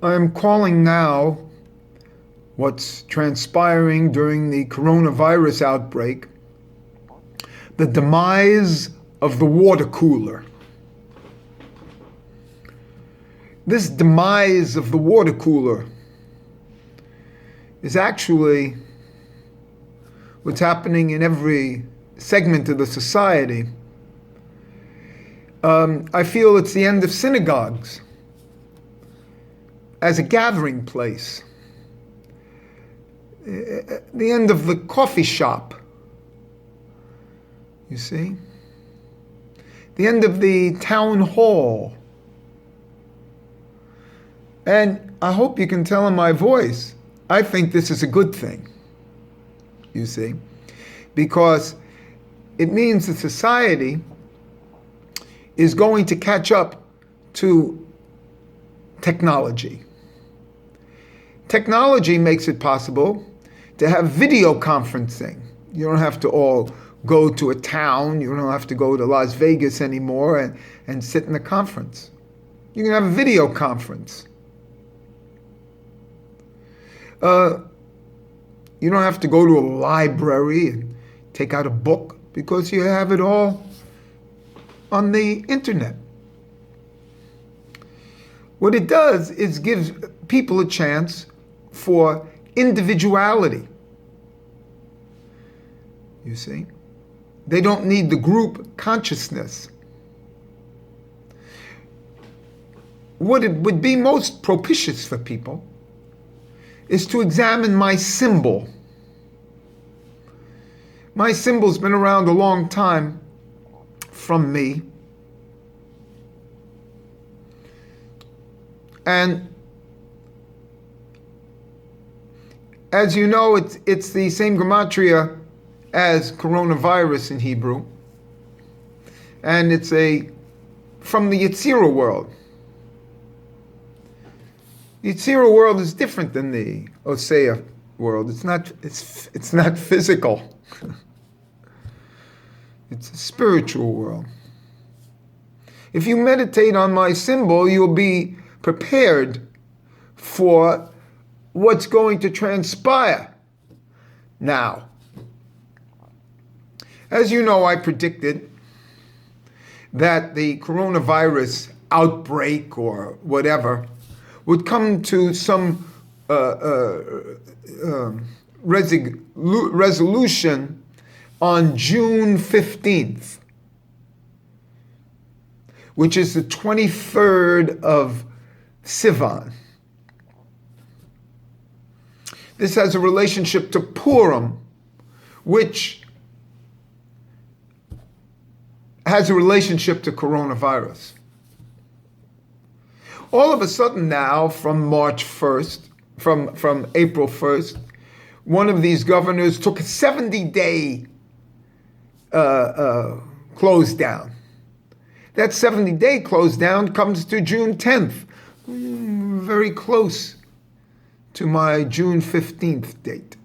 I am calling now what's transpiring during the coronavirus outbreak the demise of the water cooler. This demise of the water cooler is actually what's happening in every segment of the society. I feel it's the end of synagogues as a gathering place, the end of the coffee shop, you see, the end of the town hall. And I hope you can tell in my voice, I think this is a good thing, you see, because it means that society is going to catch up to technology. Technology makes it possible to have video conferencing. You don't have to all go to a town. You don't have to go to Las Vegas anymore and sit in a conference. You can have a video conference. You don't have to go to a library and take out a book because you have it all on the internet. What it does is gives people a chance for individuality. You see? They don't need the group consciousness. What it would be most propitious for people is to examine my symbol. My symbol's been around a long time from me. And as you know, it's the same gematria as coronavirus in Hebrew. And it's from the Yetzirah world. The Yetzirah world is different than the Osea world. It's not physical. It's a spiritual world. If you meditate on my symbol, you'll be prepared for what's going to transpire. Now, as you know, I predicted that the coronavirus outbreak or whatever would come to some resolution on June 15th, which is the 23rd of Sivan. This has a relationship to Purim, which has a relationship to coronavirus. All of a sudden now, from March 1st, from April 1st, one of these governors took a 70-day close down. That 70-day close down comes to June 10th, very close to my June 15th date.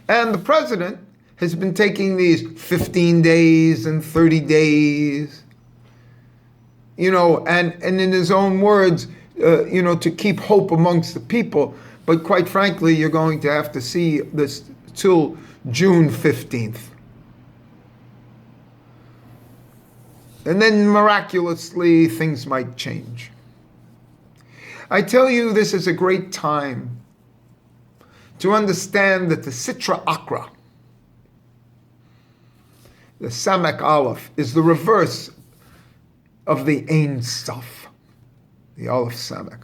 And the president has been taking these 15 days and 30 days, and in his own words, to keep hope amongst the people. But quite frankly, you're going to have to see this till June 15th. And then miraculously, things might change. I tell you, this is a great time to understand that the Sitra Akra, the Samek Aleph, is the reverse of the Ein Sof, the Aleph Samek.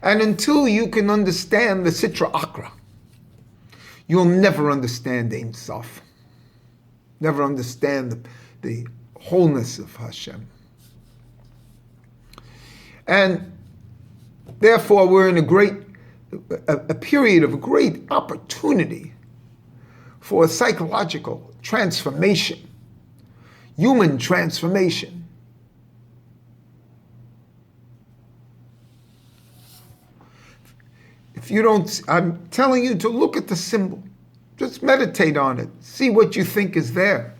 And until you can understand the Sitra Akra, you'll never understand Ein Sof, never understand the wholeness of Hashem. And therefore, we're in a period of great opportunity for a psychological transformation, human transformation. If you don't, I'm telling you to look at the symbol. Just meditate on it. See what you think is there.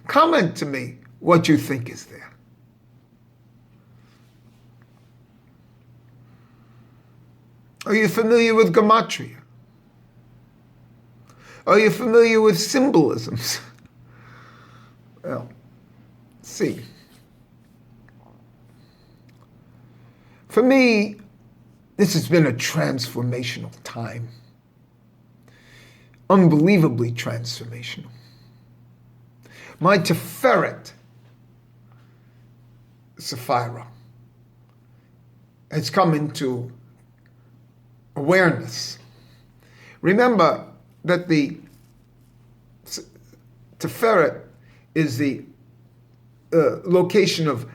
Comment to me what you think is there. Are you familiar with gematria? Are you familiar with symbolisms? Well, let's see. For me, this has been a transformational time. Unbelievably transformational. My Tiferet, Sapphira, has come into awareness. Remember that the Tiferet is the location of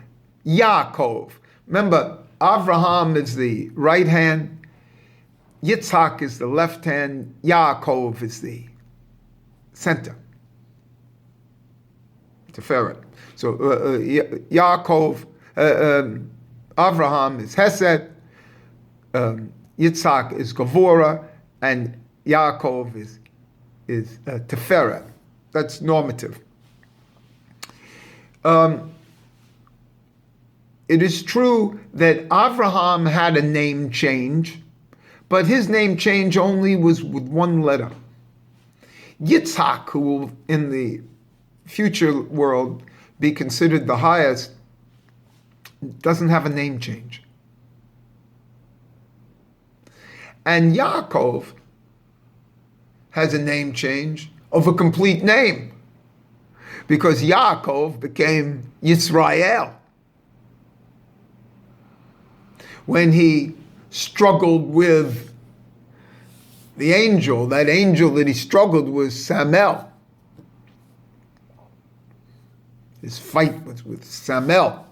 Yaakov. Remember, Avraham is the right hand, Yitzhak is the left hand, Yaakov is the center. Tiferet. So Yaakov, Avraham is Hesed, Yitzhak is Gevurah, and Yaakov is Tiferet. That's normative. It is true that Avraham had a name change, but his name change only was with one letter. Yitzhak, who will in the future world be considered the highest, doesn't have a name change. And Yaakov has a name change of a complete name, because Yaakov became Yisrael when he struggled with the angel. That angel that he struggled was Samel. His fight was with Samel.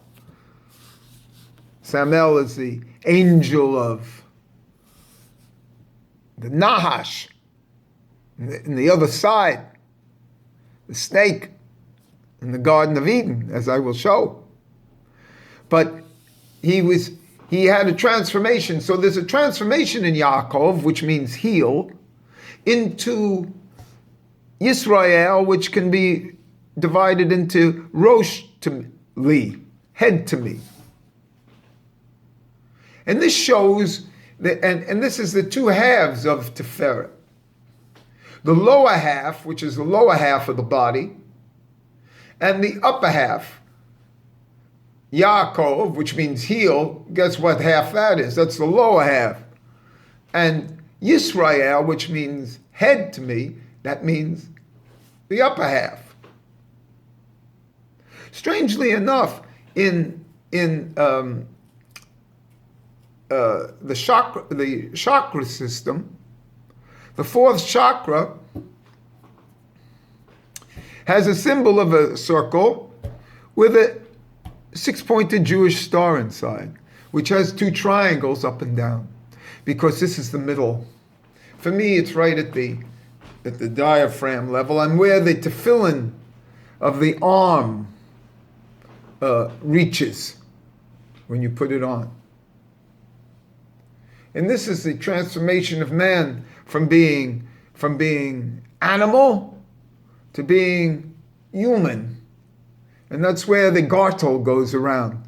Samel is the angel of the Nahash. And the other side, the snake in the Garden of Eden, as I will show. But he had a transformation. So there's a transformation in Yaakov, which means heel, into Yisrael, which can be divided into Rosh to Li, head to me. And this shows, and this is the two halves of Tiferet. The lower half, which is the lower half of the body, and the upper half, Yaakov, which means heel. Guess what half that is? That's the lower half. And Yisrael, which means head to me, that means the upper half. Strangely enough, in the chakra system, the fourth chakra has a symbol of a circle with a six-pointed Jewish star inside, which has two triangles up and down, because this is the middle. For me, it's right at the diaphragm level, and where the tefillin of the arm reaches when you put it on. And this is the transformation of man from being animal to being human. And that's where the gartel goes around,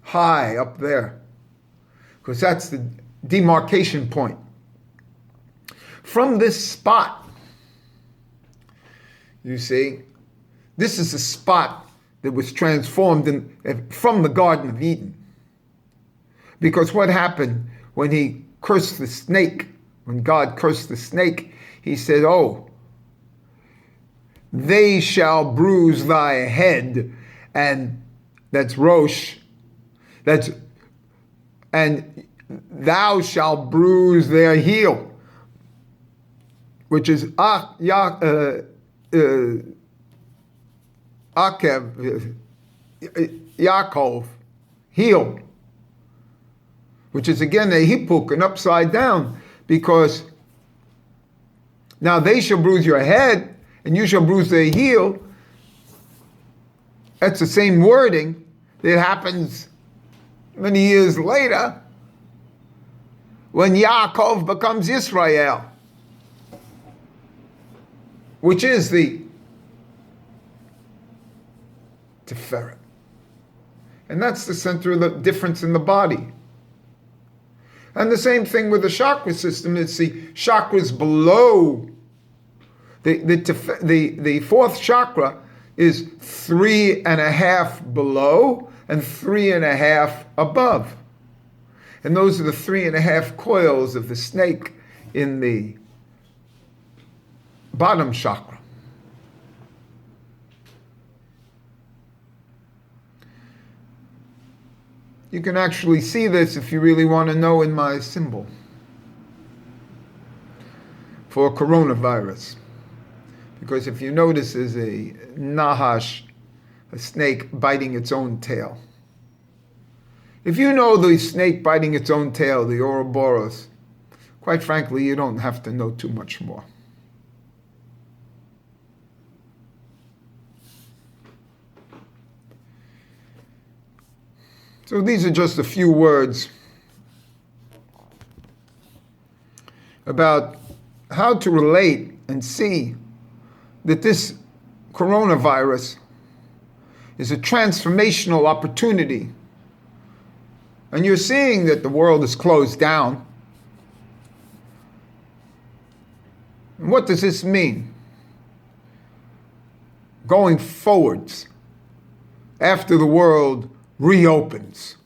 high up there, because that's the demarcation point. From this spot, you see, this is the spot that was transformed from the Garden of Eden. Because what happened when he cursed the snake, when God cursed the snake, he said, oh, they shall bruise thy head, and that's Rosh, and thou shalt bruise their heel, which is Akev, Yaakov, heel, which is again a hippuk, an upside down, because now they shall bruise your head and you shall bruise their heel. That's the same wording that happens many years later when Yaakov becomes Israel, which is the Tiferet. And that's the center of the difference in the body. And the same thing with the chakra system. It's the chakras below. The fourth chakra is 3.5 below and 3.5 above. And those are the 3.5 coils of the snake in the bottom chakra. You can actually see this if you really want to know in my symbol for coronavirus. Because if you notice, there's a nahash, a snake biting its own tail. If you know the snake biting its own tail, the Ouroboros, quite frankly, you don't have to know too much more. So these are just a few words about how to relate and see that this coronavirus is a transformational opportunity. And you're seeing that the world is closed down. And what does this mean? Going forwards, after the world reopens.